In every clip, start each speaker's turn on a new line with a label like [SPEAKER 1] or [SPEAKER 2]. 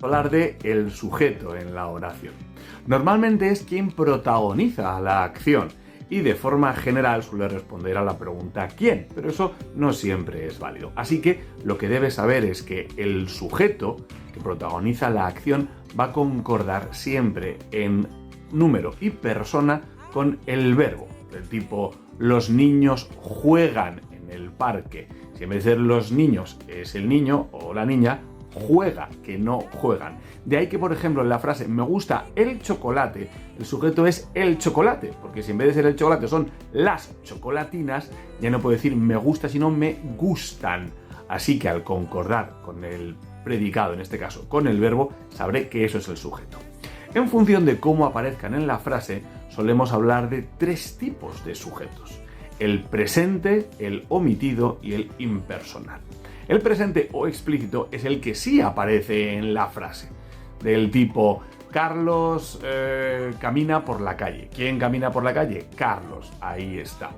[SPEAKER 1] hablar de el sujeto en la oración. Normalmente es quien protagoniza la acción y de forma general suele responder a la pregunta ¿quién? Pero eso no siempre es válido. Así que lo que debes saber es que el sujeto que protagoniza la acción va a concordar siempre en número y persona con el verbo, del tipo los niños juegan en el parque. Si en vez de ser los niños es el niño o la niña, juega, que no juegan. De ahí que, por ejemplo, en la frase me gusta el chocolate, el sujeto es el chocolate, porque si en vez de ser el chocolate son las chocolatinas, ya no puedo decir me gusta, sino me gustan. Así que al concordar con el predicado, en este caso con el verbo, sabré que eso es el sujeto. En función de cómo aparezcan en la frase, solemos hablar de tres tipos de sujetos: el presente, el omitido y el impersonal. El presente o explícito es el que sí aparece en la frase, del tipo Carlos camina por la calle. ¿Quién camina por la calle? Carlos, ahí está.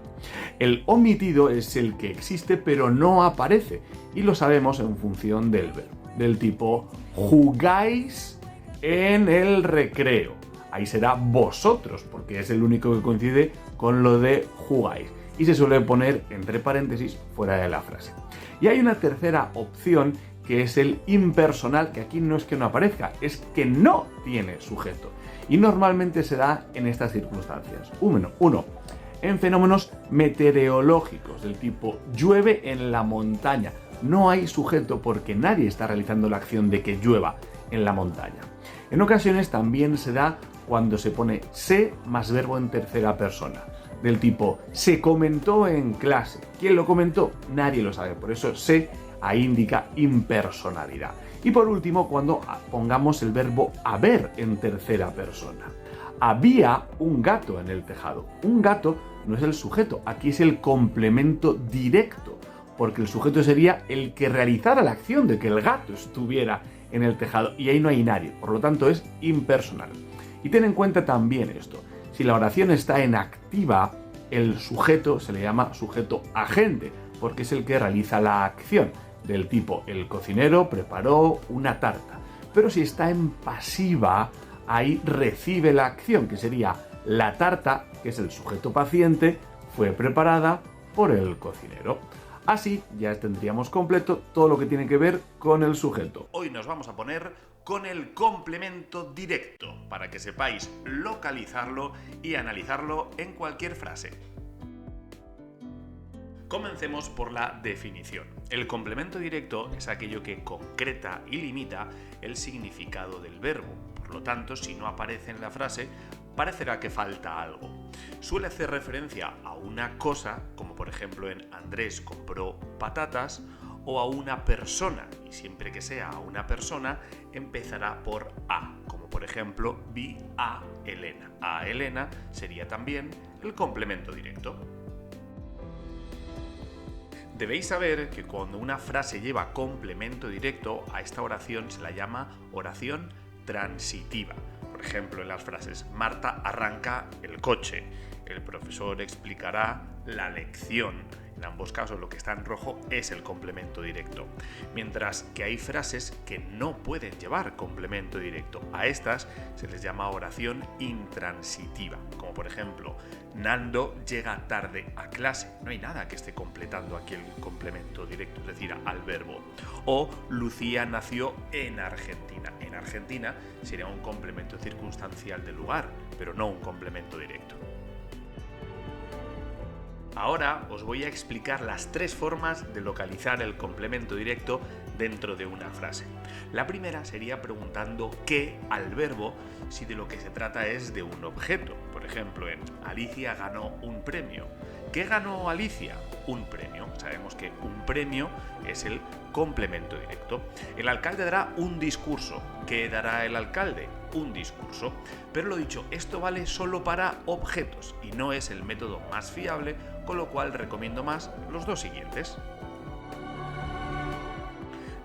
[SPEAKER 1] El omitido es el que existe pero no aparece y lo sabemos en función del verbo, del tipo jugáis en el recreo. Ahí será vosotros, porque es el único que coincide con lo de jugáis. Y se suele poner entre paréntesis fuera de la frase. Y hay una tercera opción que es el impersonal, que aquí no es que no aparezca, es que no tiene sujeto. Y normalmente se da en estas circunstancias. Uno, en fenómenos meteorológicos, del tipo llueve en la montaña. No hay sujeto porque nadie está realizando la acción de que llueva en la montaña. En ocasiones también se da cuando se pone se más verbo en tercera persona, del tipo se comentó en clase. ¿Quién lo comentó? Nadie lo sabe, por eso se ahí indica impersonalidad. Y por último, cuando pongamos el verbo haber en tercera persona. Había un gato en el tejado. Un gato no es el sujeto, aquí es el complemento directo, porque el sujeto sería el que realizara la acción de que el gato estuviera en el tejado y ahí no hay nadie, por lo tanto es impersonal. Y ten en cuenta también esto: si la oración está en activa, el sujeto se le llama sujeto agente, porque es el que realiza la acción, del tipo el cocinero preparó una tarta. Pero si está en pasiva, ahí recibe la acción, que sería la tarta, que es el sujeto paciente, fue preparada por el cocinero. Así ya tendríamos completo todo lo que tiene que ver con el sujeto. Hoy nos vamos a poner con el complemento directo, para que sepáis localizarlo y analizarlo en cualquier frase. Comencemos por la definición. El complemento directo es aquello que concreta y limita el significado del verbo. Por lo tanto, si no aparece en la frase, parecerá que falta algo. Suele hacer referencia a una cosa, como por ejemplo en Andrés compró patatas, o a una persona, y siempre que sea a una persona, empezará por A, como por ejemplo vi a Elena. A Elena sería también el complemento directo. Debéis saber que cuando una frase lleva complemento directo, a esta oración se la llama oración transitiva. Por ejemplo, en las frases Marta arranca el coche, el profesor explicará la lección. En ambos casos lo que está en rojo es el complemento directo. Mientras que hay frases que no pueden llevar complemento directo. A estas se les llama oración intransitiva. Como por ejemplo, Nando llega tarde a clase. No hay nada que esté completando aquí el complemento directo, es decir, al verbo. O Lucía nació en Argentina. En Argentina sería un complemento circunstancial del lugar, pero no un complemento directo. Ahora os voy a explicar las tres formas de localizar el complemento directo dentro de una frase. La primera sería preguntando qué al verbo si de lo que se trata es de un objeto. Por ejemplo, en Alicia ganó un premio. ¿Qué ganó Alicia? Un premio. Sabemos que un premio es el complemento directo. El alcalde dará un discurso. ¿Qué dará el alcalde? Un discurso. Pero lo dicho, esto vale solo para objetos y no es el método más fiable, con lo cual recomiendo más los dos siguientes.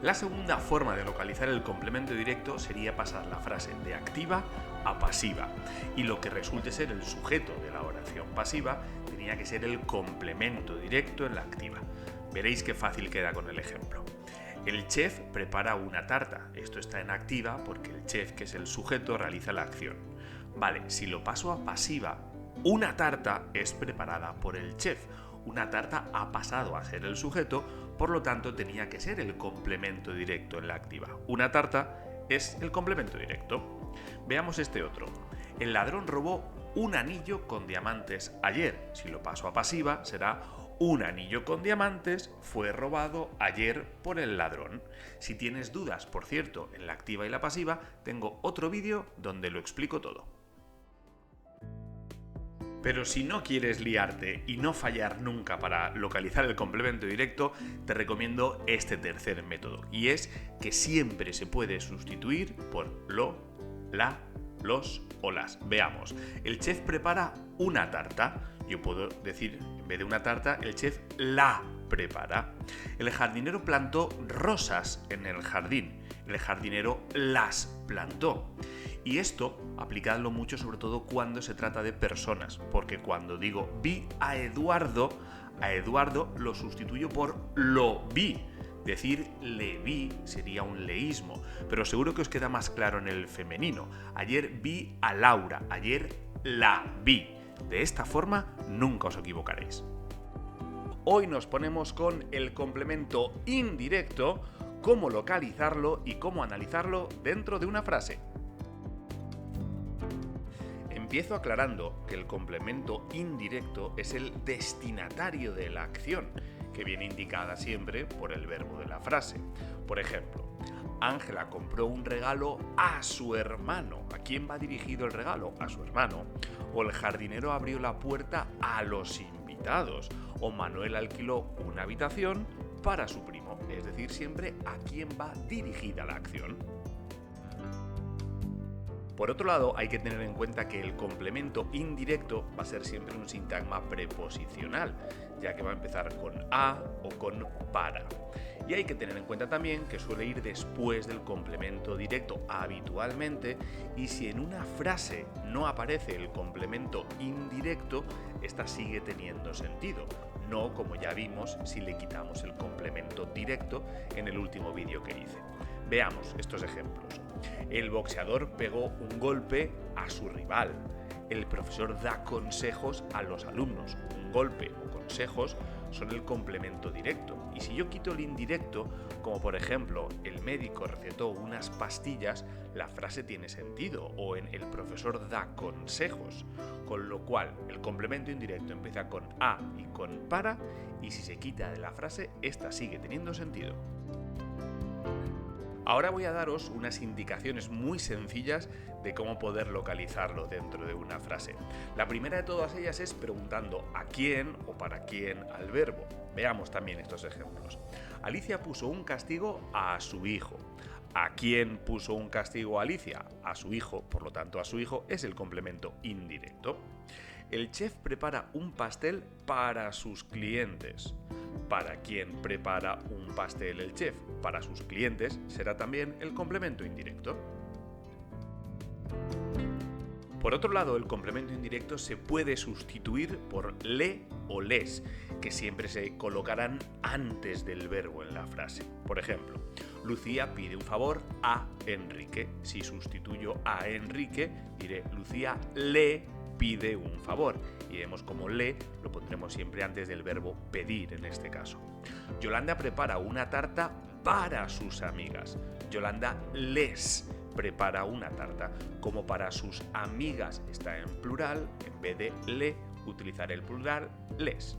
[SPEAKER 1] La segunda forma de localizar el complemento directo sería pasar la frase de activa a pasiva, y lo que resulte ser el sujeto de la oración pasiva tenía que ser el complemento directo en la activa. Veréis qué fácil queda con el ejemplo.
[SPEAKER 2] El chef prepara una tarta. Esto está en activa porque el chef, que es el sujeto, realiza la acción. Vale, si lo paso a pasiva, una tarta es preparada por el chef. Una tarta ha pasado a ser el sujeto, por lo tanto tenía que ser el complemento directo en la activa. Una tarta es el complemento directo. Veamos este otro. El ladrón robó un anillo con diamantes ayer. Si lo paso a pasiva, será un anillo con diamantes fue robado ayer por el ladrón. Si tienes dudas, por cierto, en la activa y la pasiva, tengo otro vídeo donde lo explico todo. Pero si no quieres liarte y no fallar nunca para localizar el complemento directo, te recomiendo este tercer método, y es que siempre se puede sustituir por lo, la, los o las. Veamos, el chef prepara una tarta. Yo puedo decir, en vez de una tarta, el chef la prepara. El jardinero plantó rosas en el jardín. El jardinero las plantó. Y esto, aplicadlo mucho, sobre todo cuando se trata de personas, porque cuando digo vi a Eduardo lo sustituyo por lo vi. Decir le vi sería un leísmo, pero seguro que os queda más claro en el femenino. Ayer vi a Laura, ayer la vi. De esta forma nunca os equivocaréis. Hoy nos ponemos con el complemento indirecto, cómo localizarlo y cómo analizarlo dentro de una frase. Empiezo aclarando que el complemento indirecto es el destinatario de la acción, que viene indicada siempre por el verbo de la frase. Por ejemplo, Ángela compró un regalo a su hermano. ¿A quién va dirigido el regalo? A su hermano. O el jardinero abrió la puerta a los invitados. O Manuel alquiló una habitación para su primo. Es decir, siempre a quién va dirigida la acción. Por otro lado, hay que tener en cuenta que el complemento indirecto va a ser siempre un sintagma preposicional, ya que va a empezar con a o con para. Y hay que tener en cuenta también que suele ir después del complemento directo habitualmente, y si en una frase no aparece el complemento indirecto, esta sigue teniendo sentido. No como ya vimos si le quitamos el complemento directo en el último vídeo que hice. Veamos estos ejemplos. El boxeador pegó un golpe a su rival. El profesor da consejos a los alumnos. Un golpe o consejos son el complemento directo. Y si yo quito el indirecto, como por ejemplo el médico recetó unas pastillas, la frase tiene sentido. O en el profesor da consejos. Con lo cual el complemento indirecto empieza con a y con para, y si se quita de la frase, esta sigue teniendo sentido. Ahora voy a daros unas indicaciones muy sencillas de cómo poder localizarlo dentro de una frase. La primera de todas ellas es preguntando a quién o para quién al verbo. Veamos también estos ejemplos. Alicia puso un castigo a su hijo. ¿A quién puso un castigo Alicia? A su hijo, por lo tanto a su hijo es el complemento indirecto. El chef prepara un pastel para sus clientes. ¿Para quién prepara un pastel el chef? Para sus clientes será también el complemento indirecto. Por otro lado, el complemento indirecto se puede sustituir por le o les, que siempre se colocarán antes del verbo en la frase. Por ejemplo, Lucía pide un favor a Enrique. Si sustituyo a Enrique, diré Lucía le pide un favor, y vemos como le lo pondremos siempre antes del verbo pedir en este caso. Yolanda prepara una tarta para sus amigas. Yolanda les prepara una tarta. Como para sus amigas está en plural, en vez de le utilizaré el plural les.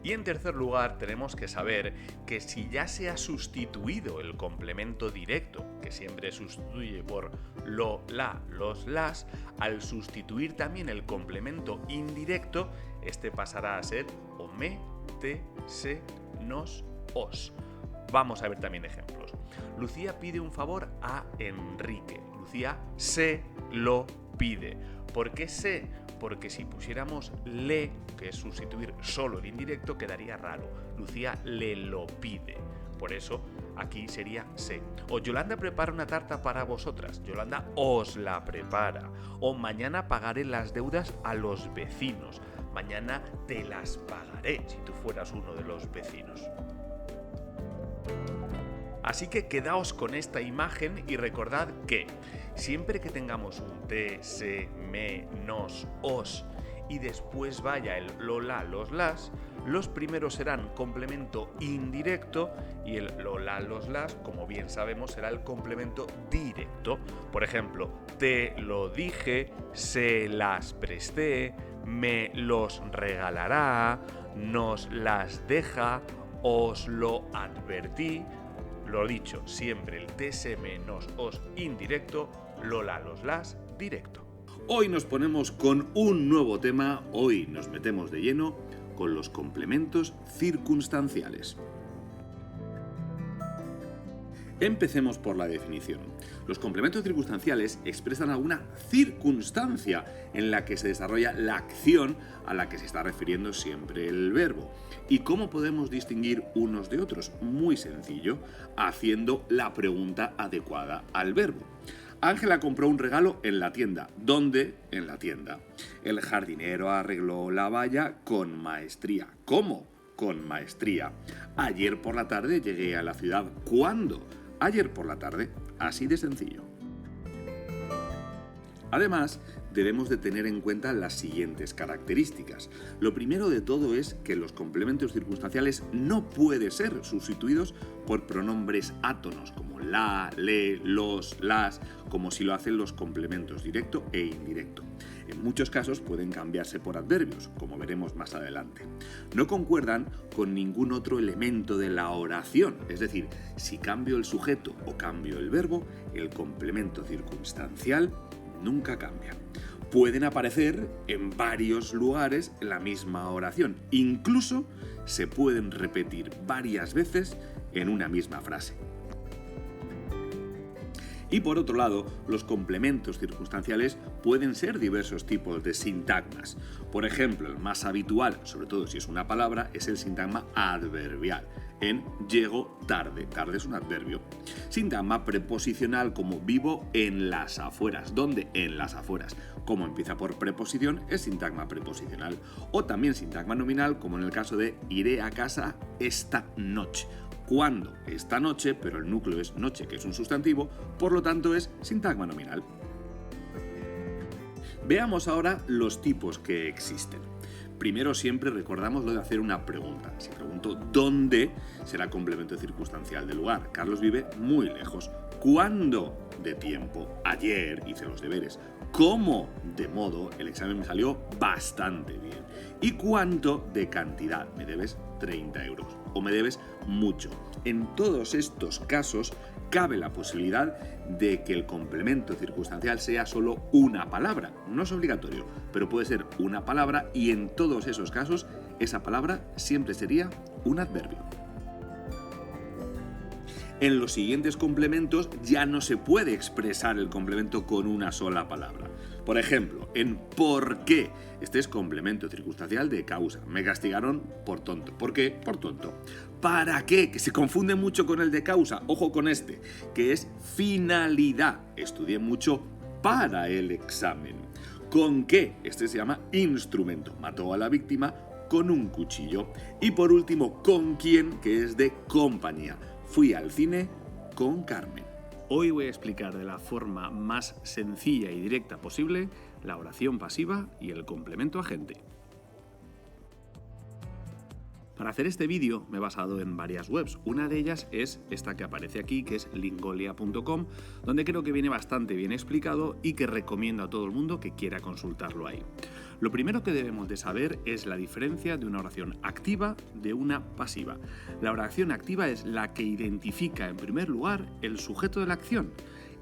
[SPEAKER 2] Y en tercer lugar, tenemos que saber que si ya se ha sustituido el complemento directo, que siempre sustituye por lo, la, los, las, al sustituir también el complemento indirecto, este pasará a ser o, me, te, se, nos, os. Vamos a ver también ejemplos. Lucía pide un favor a Enrique. Lucía se lo pide. ¿Por qué se? Porque si pusiéramos le, que es sustituir solo el indirecto, quedaría raro. Lucía le lo pide. Por eso aquí sería se. O Yolanda prepara una tarta para vosotras. Yolanda os la prepara. O mañana pagaré las deudas a los vecinos. mañana te las pagaré si tú fueras uno de los vecinos. Así que quedaos con esta imagen y recordad que siempre que tengamos un te, se, me, nos, os y después vaya el lo, la, los, las, los primeros serán complemento indirecto y el lo, la, los, las, como bien sabemos, será el complemento directo. Por ejemplo, te lo dije, se las presté, me los regalará, nos las deja, os lo advertí. Lo dicho, siempre el te, se, me, nos, os indirecto, lo, la, los, las directo.
[SPEAKER 1] Hoy nos ponemos con un nuevo tema, hoy nos metemos de lleno con los complementos circunstanciales. Empecemos por la definición. Los complementos circunstanciales expresan alguna circunstancia en la que se desarrolla la acción a la que se está refiriendo siempre el verbo. ¿Y cómo podemos distinguir unos de otros? Muy sencillo, haciendo la pregunta adecuada al verbo. Ángela compró un regalo en la tienda. ¿Dónde? En la tienda. El jardinero arregló la valla con maestría. ¿Cómo? Con maestría. Ayer por la tarde llegué a la ciudad. ¿Cuándo? Ayer por la tarde. Así de sencillo. Además, debemos de tener en cuenta las siguientes características. Lo primero de todo es que los complementos circunstanciales no pueden ser sustituidos por pronombres átonos como la, le, los, las, como si lo hacen los complementos directo e indirecto. En muchos casos pueden cambiarse por adverbios, como veremos más adelante. No concuerdan con ningún otro elemento de la oración, es decir, si cambio el sujeto o cambio el verbo, el complemento circunstancial nunca cambia. Pueden aparecer en varios lugares en la misma oración. Incluso se pueden repetir varias veces en una misma frase. Y por otro lado, los complementos circunstanciales pueden ser diversos tipos de sintagmas. Por ejemplo, el más habitual, sobre todo si es una palabra, es el sintagma adverbial. En llego tarde. Tarde es un adverbio. Sintagma preposicional como vivo en las afueras. ¿Dónde? En las afueras. Como empieza por preposición, es sintagma preposicional. O también sintagma nominal, como en el caso de iré a casa esta noche. ¿Cuándo? Esta noche, pero el núcleo es noche, que es un sustantivo, por lo tanto es sintagma nominal. Veamos ahora los tipos que existen. Primero siempre recordamos lo de hacer una pregunta. Si pregunto ¿dónde? Será complemento circunstancial del lugar. Carlos vive muy lejos. ¿Cuándo? De tiempo. Ayer hice los deberes. ¿Cómo? De modo. El examen me salió bastante bien. ¿Y cuánto? De cantidad. Me debes 30 euros. O me debes mucho. En todos estos casos cabe la posibilidad de que el complemento circunstancial sea solo una palabra. No es obligatorio, pero puede ser una palabra y en todos esos casos esa palabra siempre sería un adverbio. En los siguientes complementos ya no se puede expresar el complemento con una sola palabra. Por ejemplo, en ¿por qué? Este es complemento circunstancial de causa. Me castigaron por tonto. ¿Por qué? Por tonto. ¿Para qué? Que se confunde mucho con el de causa. Ojo con este, que es finalidad. Estudié mucho para el examen. ¿Con qué? Este se llama instrumento. Mató a la víctima con un cuchillo. Y por último, ¿con quién? Que es de compañía. Fui al cine con Carmen. Hoy voy a explicar de la forma más sencilla y directa posible la oración pasiva y el complemento agente. Para hacer este vídeo me he basado en varias webs. Una de ellas es esta que aparece aquí, que es lingolia.com, donde creo que viene bastante bien explicado y que recomiendo a todo el mundo que quiera consultarlo ahí. Lo primero que debemos de saber es la diferencia de una oración activa de una pasiva. La oración activa es la que identifica en primer lugar el sujeto de la acción,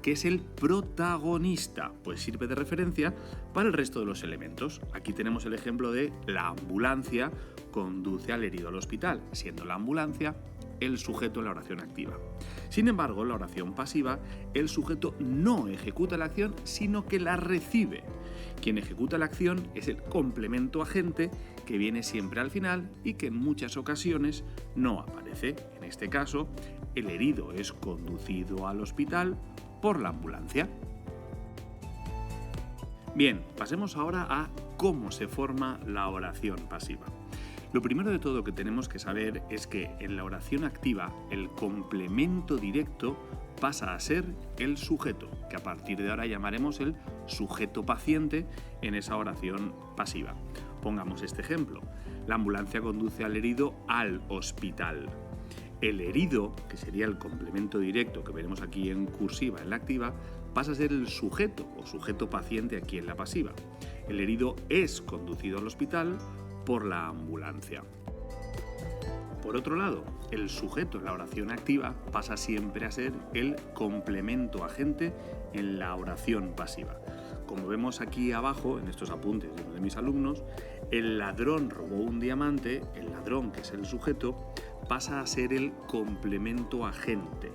[SPEAKER 1] que es el protagonista, pues sirve de referencia para el resto de los elementos. Aquí tenemos el ejemplo de la ambulancia conduce al herido al hospital, siendo la ambulancia el sujeto en la oración activa. Sin embargo, en la oración pasiva, el sujeto no ejecuta la acción, sino que la recibe. Quien ejecuta la acción es el complemento agente, que viene siempre al final y que en muchas ocasiones no aparece. En este caso, el herido es conducido al hospital por la ambulancia. Bien, pasemos ahora a
[SPEAKER 2] cómo se forma la oración pasiva. Lo primero de todo que tenemos que saber es que en la oración activa el complemento directo pasa a ser el sujeto, que a partir de ahora llamaremos el sujeto paciente en esa oración pasiva. Pongamos este ejemplo. La ambulancia conduce al herido al hospital. El herido, que sería el complemento directo que veremos aquí en cursiva en la activa, pasa a ser el sujeto o sujeto paciente aquí en la pasiva. El herido es conducido al hospital por la ambulancia. Por otro lado, el sujeto en la oración activa pasa siempre a ser el complemento agente en la oración pasiva. Como vemos aquí abajo, en estos apuntes de uno de mis alumnos, el ladrón robó un diamante, el ladrón, que es el sujeto, pasa a ser el complemento agente.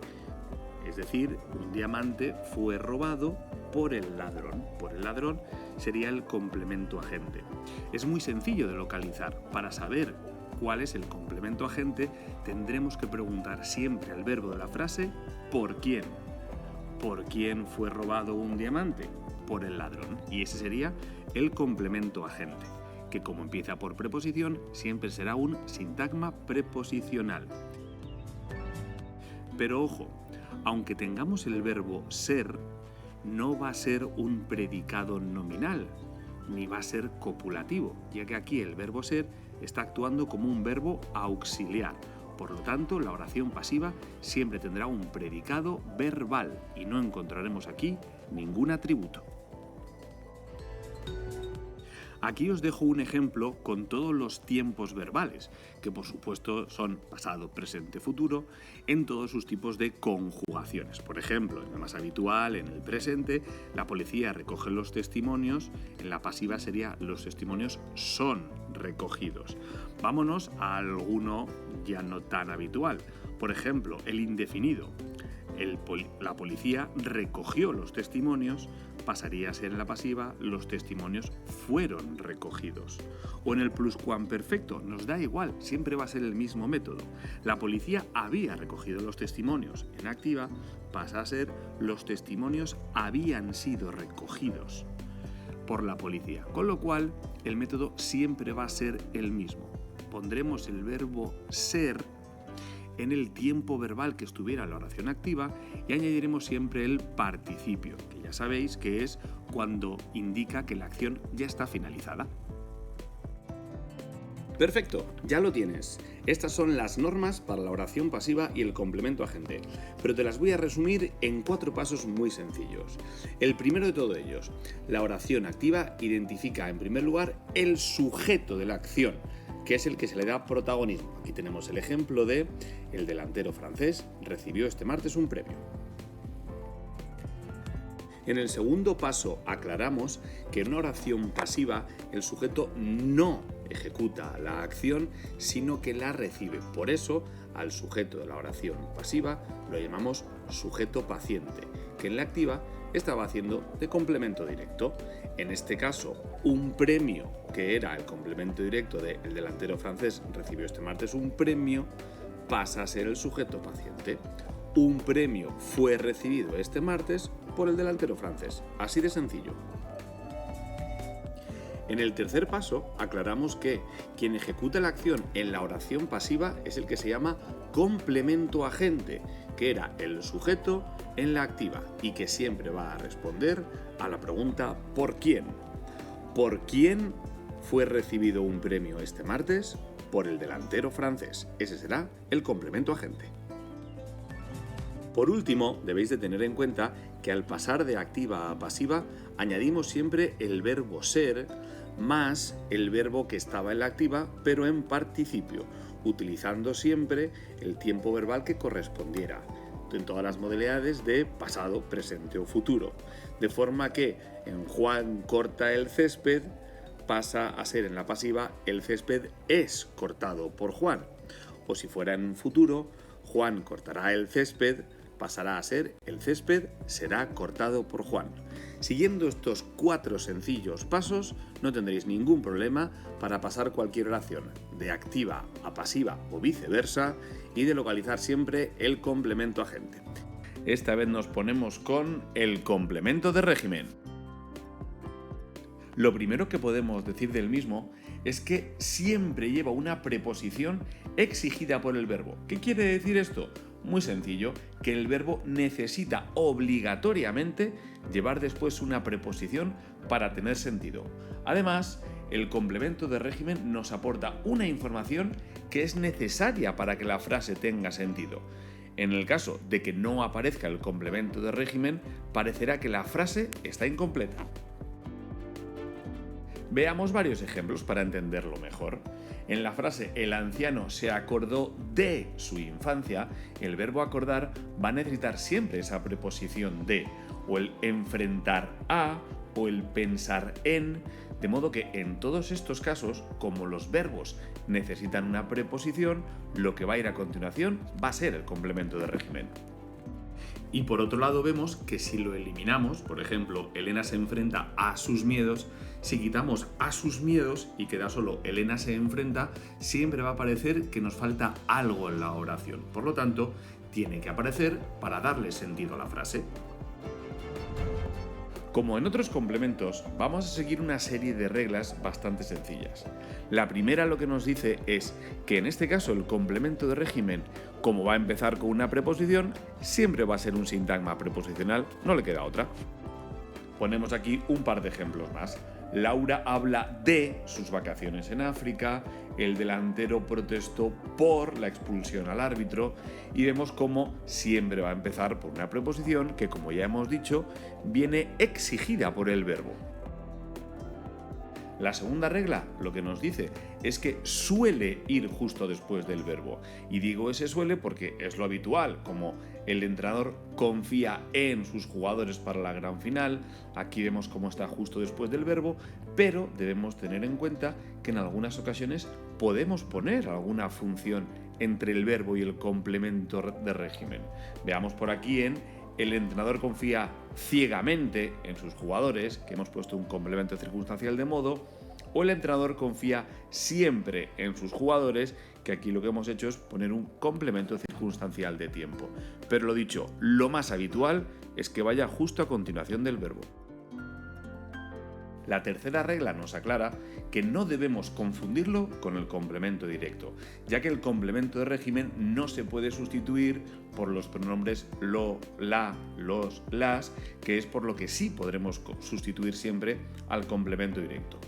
[SPEAKER 2] Es decir, un diamante fue robado por el ladrón. Por el ladrón sería el complemento agente. Es muy sencillo de localizar. Para saber cuál es el complemento agente, tendremos que preguntar siempre al verbo de la frase ¿por quién? ¿Por quién fue robado un diamante? Por el ladrón. Y ese sería el complemento agente, que como empieza por preposición, siempre será un sintagma preposicional. Pero ojo, aunque tengamos el verbo ser, no va a ser un predicado nominal, ni va a ser copulativo, ya que aquí el verbo ser está actuando como un verbo auxiliar. Por lo tanto, la oración pasiva siempre tendrá un predicado verbal y no encontraremos aquí ningún atributo. Aquí os dejo un ejemplo con todos los tiempos verbales, que por supuesto son pasado, presente, futuro, en todos sus tipos de conjugaciones. Por ejemplo, en el más habitual, en el presente, la policía recoge los testimonios, en la pasiva sería los testimonios son recogidos. Vámonos a alguno ya no tan habitual. Por ejemplo, el indefinido. La policía recogió los testimonios, pasaría a ser en la pasiva los testimonios fueron recogidos. O en el pluscuamperfecto, nos da igual, siempre va a ser el mismo método. La policía había recogido los testimonios, en activa pasa a ser los testimonios habían sido recogidos por la policía. Con lo cual, el método siempre va a ser el mismo. Pondremos el verbo ser en el tiempo verbal que estuviera la oración activa y añadiremos siempre el participio, que ya sabéis que es cuando indica que la acción ya está finalizada. Perfecto, ya lo tienes. Estas son las normas para la oración pasiva y el complemento agente, pero te las voy a resumir en 4 pasos muy sencillos. El primero de todos ellos, la oración activa identifica en primer lugar el sujeto de la acción, que es el que se le da protagonismo. Aquí tenemos el ejemplo de el delantero francés recibió este martes un premio. En el segundo paso aclaramos que en una oración pasiva el sujeto no ejecuta la acción, sino que la recibe. Por eso, al sujeto de la oración pasiva lo llamamos sujeto paciente, que en la activa estaba haciendo de complemento directo. En este caso, un premio, que era el complemento directo de el delantero francés recibió este martes un premio, pasa a ser el sujeto paciente. Un premio fue recibido este martes por el delantero francés. Así de sencillo. En el tercer paso, aclaramos que quien ejecuta la acción en la oración pasiva es el que se llama complemento agente, que era el sujeto en la activa y que siempre va a responder a la pregunta ¿por quién? ¿Por quién fue recibido un premio este martes? Por el delantero francés. Ese será el complemento agente. Por último, debéis de tener en cuenta que al pasar de activa a pasiva añadimos siempre el verbo ser más el verbo que estaba en la activa pero en participio, utilizando siempre el tiempo verbal que correspondiera en todas las modalidades de pasado, presente o futuro. De forma que en Juan corta el césped pasa a ser en la pasiva el césped es cortado por Juan. O si fuera en futuro, Juan cortará el césped, pasará a ser el césped será cortado por Juan. Siguiendo estos 4 sencillos pasos, no tendréis ningún problema para pasar cualquier oración de activa a pasiva o viceversa y de localizar siempre el complemento agente. Esta vez nos ponemos con el complemento de régimen. Lo primero que podemos decir del mismo es que siempre lleva una preposición exigida por el verbo. ¿Qué quiere decir esto? Muy sencillo, que el verbo necesita obligatoriamente llevar después una preposición para tener sentido. Además, el complemento de régimen nos aporta una información que es necesaria para que la frase tenga sentido. En el caso de que no aparezca el complemento de régimen, parecerá que la frase está incompleta. Veamos varios ejemplos para entenderlo mejor. En la frase "el anciano se acordó de su infancia", el verbo acordar va a necesitar siempre esa preposición de, o el enfrentar a, o el pensar en, de modo que en todos estos casos, como los verbos necesitan una preposición, lo que va a ir a continuación va a ser el complemento de régimen. Y por otro lado vemos que si lo eliminamos, por ejemplo, Elena se enfrenta a sus miedos, si quitamos a sus miedos y queda solo Elena se enfrenta, siempre va a parecer que nos falta algo en la oración. Por lo tanto, tiene que aparecer para darle sentido a la frase. Como en otros complementos, vamos a seguir una serie de reglas bastante sencillas. La primera lo que nos dice es que en este caso el complemento de régimen, como va a empezar con una preposición, siempre va a ser un sintagma preposicional, no le queda otra. Ponemos aquí un par de ejemplos más. Laura habla de sus vacaciones en África, el delantero protestó por la expulsión al árbitro y vemos cómo siempre va a empezar por una preposición que, como ya hemos dicho, viene exigida por el verbo. La segunda regla lo que nos dice es que suele ir justo después del verbo. Y digo ese suele porque es lo habitual, como el entrenador confía en sus jugadores para la gran final. Aquí vemos cómo está justo después del verbo, pero debemos tener en cuenta que en algunas ocasiones podemos poner alguna función entre el verbo y el complemento de régimen. Veamos por aquí en el entrenador confía ciegamente en sus jugadores, que hemos puesto un complemento circunstancial de modo, o el entrenador confía siempre en sus jugadores, que aquí lo que hemos hecho es poner un complemento circunstancial de tiempo. Pero lo dicho, lo más habitual es que vaya justo a continuación del verbo. La tercera regla nos aclara que no debemos confundirlo con el complemento directo, ya que el complemento de régimen no se puede sustituir por los pronombres lo, la, los, las, que es por lo que sí podremos sustituir siempre al complemento directo.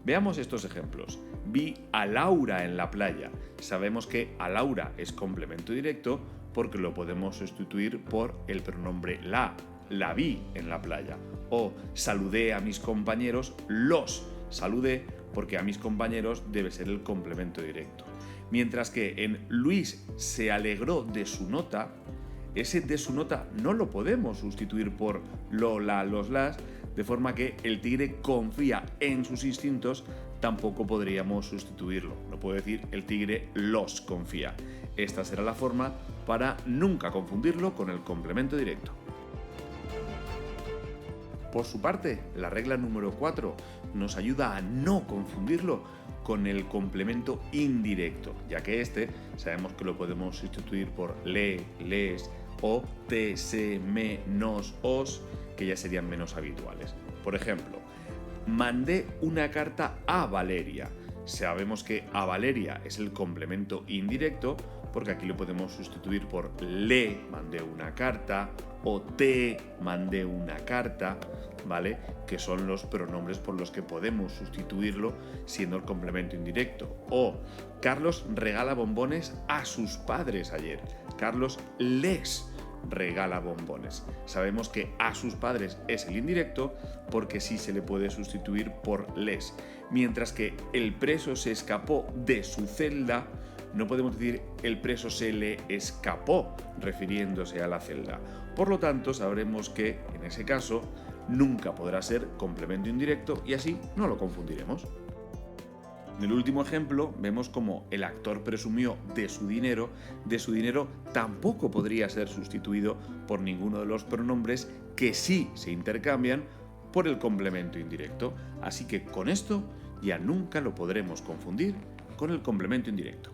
[SPEAKER 2] Veamos estos ejemplos. Vi a Laura en la playa. Sabemos que a Laura es complemento directo porque lo podemos sustituir por el pronombre la vi en la playa. O saludé a mis compañeros, los saludé porque a mis compañeros debe ser el complemento directo. Mientras que en Luis se alegró de su nota, ese de su nota no lo podemos sustituir por lo, la, los, las, de forma que el tigre confía en sus instintos, tampoco podríamos sustituirlo. No puedo decir el tigre los confía. Esta será la forma para nunca confundirlo con el complemento directo. Por su parte, la regla número 4 nos ayuda a no confundirlo con el complemento indirecto, ya que este sabemos que lo podemos sustituir por le, les o te, se, me, nos, os, que ya serían menos habituales. Por ejemplo, mandé una carta a Valeria. Sabemos que a Valeria es el complemento indirecto porque aquí lo podemos sustituir por le mandé una carta o te mandé una carta, ¿vale? Que son los pronombres por los que podemos sustituirlo siendo el complemento indirecto. O Carlos regala bombones a sus padres ayer. Carlos les regala bombones. Sabemos que a sus padres es el indirecto porque sí se le puede sustituir por les. Mientras que el preso se escapó de su celda, no podemos decir el preso se le escapó refiriéndose a la celda. Por lo tanto, sabremos que en ese caso nunca podrá ser complemento indirecto y así no lo confundiremos. En el último ejemplo vemos como el actor presumió de su dinero tampoco podría ser sustituido por ninguno de los pronombres que sí se intercambian por el complemento indirecto. Así que con esto ya nunca lo podremos confundir con el complemento indirecto.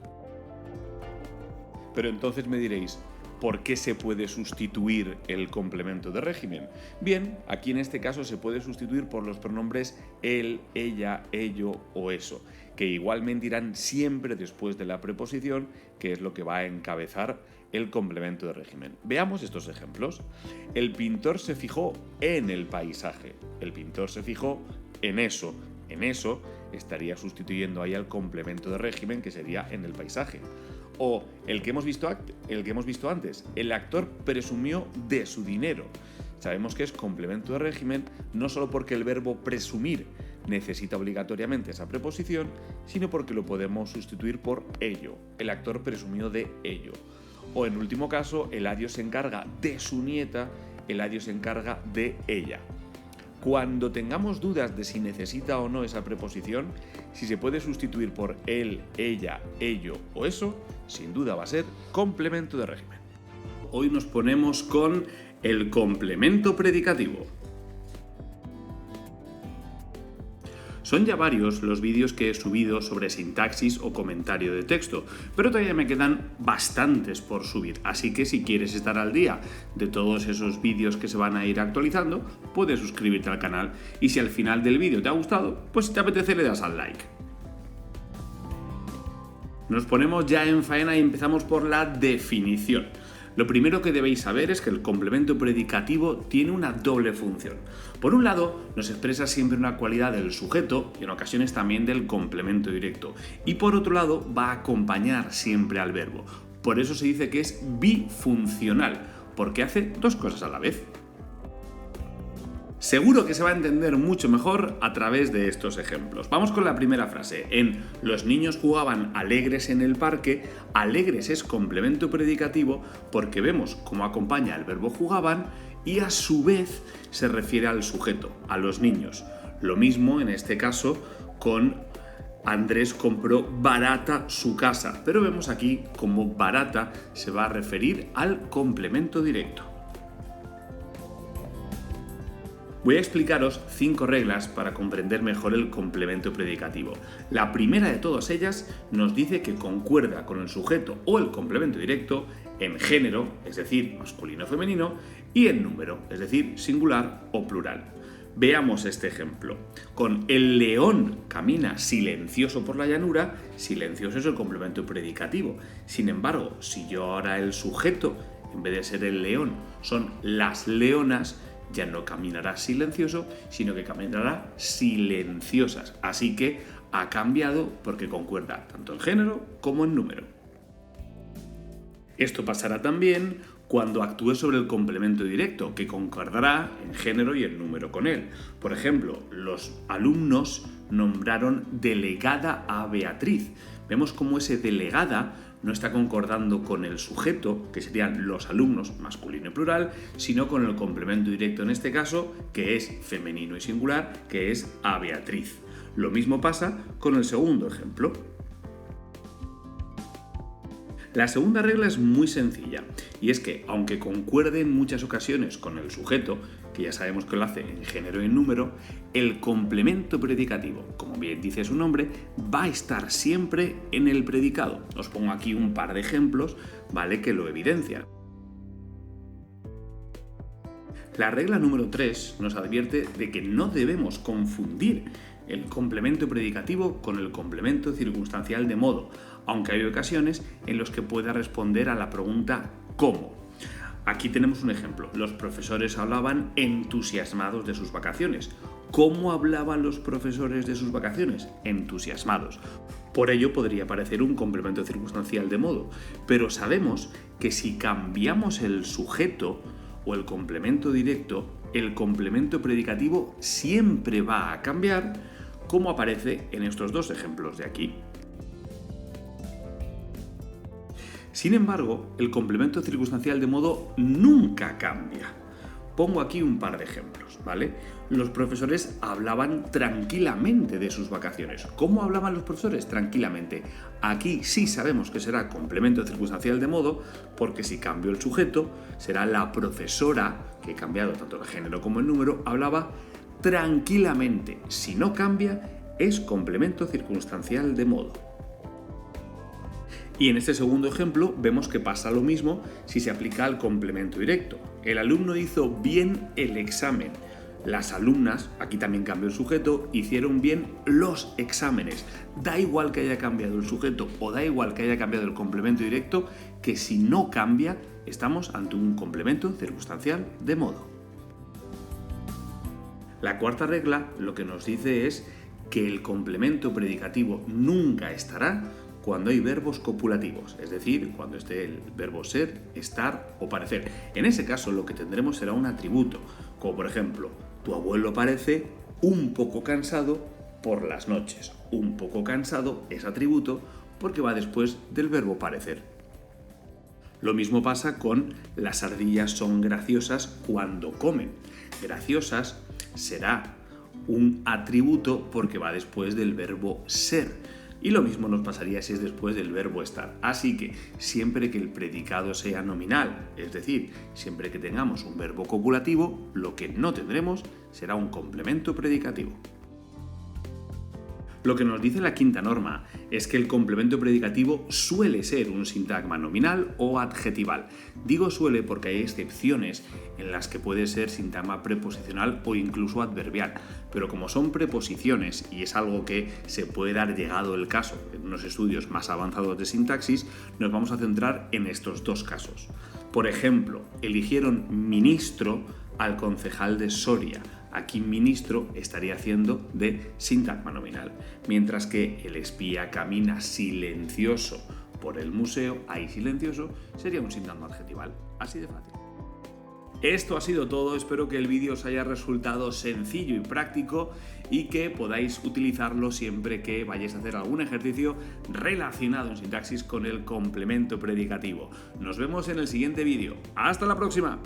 [SPEAKER 2] Pero entonces me diréis, ¿Por qué se puede sustituir el complemento de régimen? Bien, aquí en este caso se puede sustituir por los pronombres él, ella, ello o eso, que igualmente irán siempre después de la preposición, que es lo que va a encabezar el complemento de régimen. Veamos estos ejemplos. El pintor se fijó en el paisaje. El pintor se fijó en eso. En eso estaría sustituyendo ahí al complemento de régimen, que sería en el paisaje. O el que hemos visto antes, el actor presumió de su dinero. Sabemos que es complemento de régimen no solo porque el verbo presumir necesita obligatoriamente esa preposición, sino porque lo podemos sustituir por ello. El actor presumió de ello. O en último caso, Eladio se encarga de su nieta, Eladio se encarga de ella. Cuando tengamos dudas de si necesita o no esa preposición, si se puede sustituir por él, ella, ello o eso, sin duda va a ser complemento de régimen. Hoy nos ponemos con el complemento predicativo. Son ya varios los vídeos que he subido sobre sintaxis o comentario de texto, pero todavía me quedan bastantes por subir, así que si quieres estar al día de todos esos vídeos que se van a ir actualizando, puedes suscribirte al canal y si al final del vídeo te ha gustado, pues si te apetece le das al like. Nos ponemos ya en faena y empezamos por la definición. Lo primero que debéis saber es que el complemento predicativo tiene una doble función. Por un lado, nos expresa siempre una cualidad del sujeto y en ocasiones también del complemento directo. Y por otro lado, va a acompañar siempre al verbo. Por eso se dice que es bifuncional, porque hace dos cosas a la vez. Seguro que se va a entender mucho mejor a través de estos ejemplos. Vamos con la primera frase. En los niños jugaban alegres en el parque, alegres es complemento predicativo porque vemos cómo acompaña el verbo jugaban y a su vez se refiere al sujeto, a los niños. Lo mismo en este caso con Andrés compró barata su casa, pero vemos aquí cómo barata se va a referir al complemento directo. Voy a explicaros 5 reglas para comprender mejor el complemento predicativo. La primera de todas ellas nos dice que concuerda con el sujeto o el complemento directo en género, es decir, masculino o femenino, y en número, es decir, singular o plural. Veamos este ejemplo. Con el león camina silencioso por la llanura, silencioso es el complemento predicativo. Sin embargo, si yo ahora el sujeto, en vez de ser el león, son las leonas, ya no caminará silencioso, sino que caminará silenciosas. Así que ha cambiado porque concuerda tanto en género como en número. Esto pasará también cuando actúe sobre el complemento directo, que concordará en género y en número con él. Por ejemplo, los alumnos nombraron delegada a Beatriz. Vemos cómo ese delegada no está concordando con el sujeto, que serían los alumnos, masculino y plural, sino con el complemento directo en este caso, que es femenino y singular, que es a Beatriz. Lo mismo pasa con el segundo ejemplo. La segunda regla es muy sencilla, y es que, aunque concuerde en muchas ocasiones con el sujeto, que ya sabemos que lo hace en género y en número, el complemento predicativo, como bien dice su nombre, va a estar siempre en el predicado. Os pongo aquí un par de ejemplos, ¿vale?, que lo evidencian. La regla número 3 nos advierte de que no debemos confundir el complemento predicativo con el complemento circunstancial de modo, aunque hay ocasiones en las que pueda responder a la pregunta ¿cómo? Aquí tenemos un ejemplo. Los profesores hablaban entusiasmados de sus vacaciones. ¿Cómo hablaban los profesores de sus vacaciones? Entusiasmados. Por ello podría parecer un complemento circunstancial de modo, pero sabemos que si cambiamos el sujeto o el complemento directo, el complemento predicativo siempre va a cambiar, como aparece en estos dos ejemplos de aquí. Sin embargo, el complemento circunstancial de modo nunca cambia. Pongo aquí un par de ejemplos, ¿vale? Los profesores hablaban tranquilamente de sus vacaciones. ¿Cómo hablaban los profesores? Tranquilamente. Aquí sí sabemos que será complemento circunstancial de modo, porque si cambio el sujeto, será la profesora, que he cambiado tanto el género como el número, hablaba tranquilamente. Si no cambia, es complemento circunstancial de modo. Y en este segundo ejemplo vemos que pasa lo mismo si se aplica al complemento directo. El alumno hizo bien el examen. Las alumnas, aquí también cambió el sujeto, hicieron bien los exámenes. Da igual que haya cambiado el sujeto o da igual que haya cambiado el complemento directo, que si no cambia, estamos ante un complemento circunstancial de modo. La cuarta regla lo que nos dice es que el complemento predicativo nunca estará cuando hay verbos copulativos, es decir, cuando esté el verbo ser, estar o parecer. En ese caso lo que tendremos será un atributo, como por ejemplo, tu abuelo parece un poco cansado por las noches. Un poco cansado es atributo porque va después del verbo parecer. Lo mismo pasa con las ardillas son graciosas cuando comen. Graciosas será un atributo porque va después del verbo ser. Y lo mismo nos pasaría si es después del verbo estar. Así que siempre que el predicado sea nominal, es decir, siempre que tengamos un verbo copulativo, lo que no tendremos será un complemento predicativo. Lo que nos dice la quinta norma es que el complemento predicativo suele ser un sintagma nominal o adjetival. Digo suele porque hay excepciones en las que puede ser sintagma preposicional o incluso adverbial, pero como son preposiciones y es algo que se puede dar llegado el caso en unos estudios más avanzados de sintaxis, nos vamos a centrar en estos dos casos. Por ejemplo, eligieron ministro al concejal de Soria. Aquí ministro estaría haciendo de sintagma nominal, mientras que el espía camina silencioso por el museo, ahí silencioso sería un sintagma adjetival, así de fácil. Esto ha sido todo, espero que el vídeo os haya resultado sencillo y práctico y que podáis utilizarlo siempre que vayáis a hacer algún ejercicio relacionado en sintaxis con el complemento predicativo. Nos vemos en el siguiente vídeo. ¡Hasta la próxima!